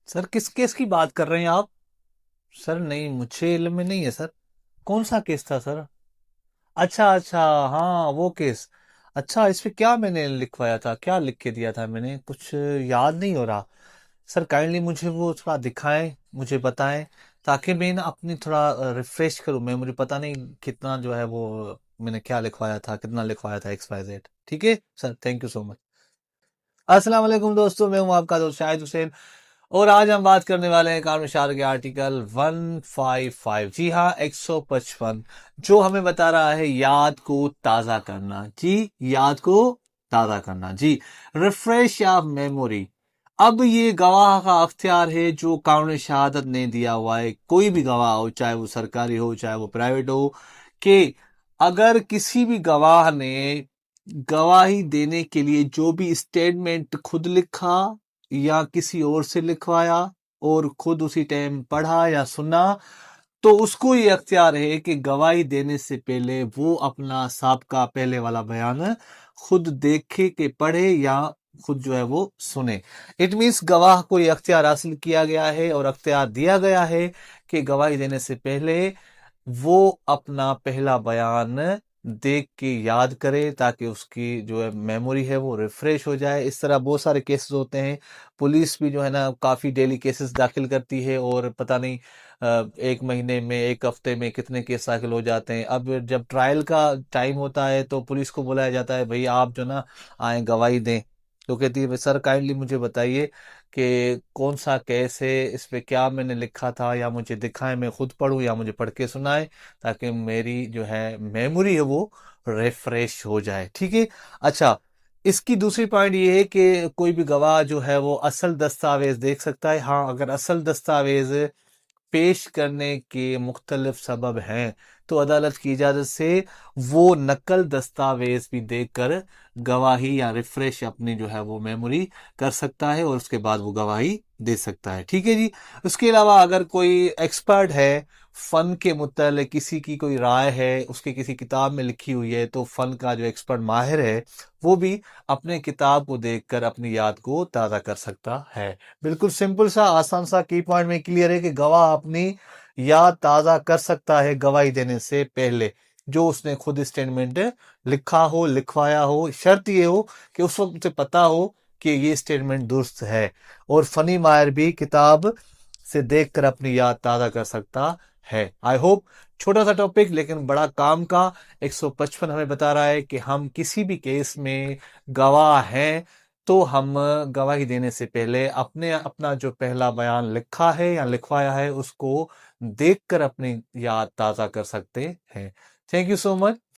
Sir किस case की बात कर रहे हैं आप? सर नहीं, मुझे इल्म में नहीं है सर। कौन सा केस था सर? अच्छा अच्छा। हाँ वो केस। अच्छा, इस पे क्या मैंने लिखवाया था, क्या लिख के दिया था मैंने, कुछ याद नहीं हो रहा। सर काइंडली मुझे वो थोड़ा दिखाएं, मुझे बताएं, ताकि मैं ना अपनी थोड़ा रिफ्रेश करूं। मैं मुझे पता नहीं कितना जो है वो मैंने क्या लिखवाया था, कितना लिखवाया था, एक्स वाई जेड। ठीक है sir, thank you so much. अस्सलाम वालेकुम दोस्तों, मैं हूं आपका दोस्त शाहिद हुसैन। और आज हम बात करने वाले हैं कानून शार के आर्टिकल 155, जी हाँ 155, जो हमें बता रहा है याद को ताज़ा करना। जी, याद को ताज़ा करना जी, रिफ्रेश या मेमोरी। अब ये गवाह का अख्तियार है जो कानून शहादत ने दिया हुआ है, कोई भी गवाह हो, चाहे वो सरकारी हो चाहे वो प्राइवेट हो, कि अगर किसी भी गवाह ने गवाही देने के लिए जो भी स्टेटमेंट खुद लिखा या किसी और से लिखवाया और खुद उसी टाइम पढ़ा या सुना, तो उसको ये अख्तियार है कि गवाही देने से पहले वो अपना साबका पहले वाला बयान खुद देखे के पढ़े या खुद जो है वो सुने। इट मीन्स गवाह को ये अख्तियार हासिल किया गया है और अख्तियार दिया गया है कि गवाही देने से पहले वो अपना पहला बयान देख के याद करे, ताकि उसकी जो है मेमोरी है वो रिफ्रेश हो जाए। इस तरह बहुत सारे केसेस होते हैं। पुलिस भी जो है ना काफ़ी डेली केसेस दाखिल करती है, और पता नहीं एक महीने में, एक हफ्ते में कितने केस दाखिल हो जाते हैं। अब जब ट्रायल का टाइम होता है तो पुलिस को बुलाया जाता है, भाई आप जो ना आए गवाही दें। तो कहती है, सर काइंडली मुझे बताइए कि कौन सा केस है, इस पे क्या मैंने लिखा था, या मुझे दिखाएं, मैं खुद पढ़ूं या मुझे पढ़ के सुनाए, ताकि मेरी जो है मेमोरी है वो रिफ्रेश हो जाए। ठीक है। अच्छा, इसकी दूसरी पॉइंट ये है कि कोई भी गवाह जो है वो असल दस्तावेज देख सकता है। हाँ, अगर असल दस्तावेज पेश करने के मुख्तलिफ सबब हैं तो अदालत की इजाज़त से वो नकल दस्तावेज भी देखकर गवाही या रिफ्रेश अपनी जो है वो मेमोरी कर सकता है, और उसके बाद वो गवाही दे सकता है। ठीक है जी। उसके अलावा अगर कोई एक्सपर्ट है फन के मुतालिक, किसी की कोई राय है, उसकी किसी किताब में लिखी हुई है, तो फन का जो एक्सपर्ट माहिर है वो भी अपने किताब को देखकर अपनी याद को ताज़ा कर सकता है। बिल्कुल सिंपल सा, आसान सा, की पॉइंट में क्लियर है कि गवाह अपनी याद ताज़ा कर सकता है गवाही देने से पहले, जो उसने खुद स्टेटमेंट लिखा हो, लिखवाया हो। शर्त ये हो कि उस वक्त उसे पता हो कि ये स्टेटमेंट दुरुस्त है। और फनी मायर भी किताब से देखकर अपनी याद ताज़ा कर सकता है। आई होप, छोटा सा टॉपिक लेकिन बड़ा काम का। 155 हमें बता रहा है कि हम किसी भी केस में गवाह हैं, तो हम गवाही देने से पहले अपने अपना जो पहला बयान लिखा है या लिखवाया है उसको देखकर अपनी याद ताज़ा कर सकते हैं। Thank you so much.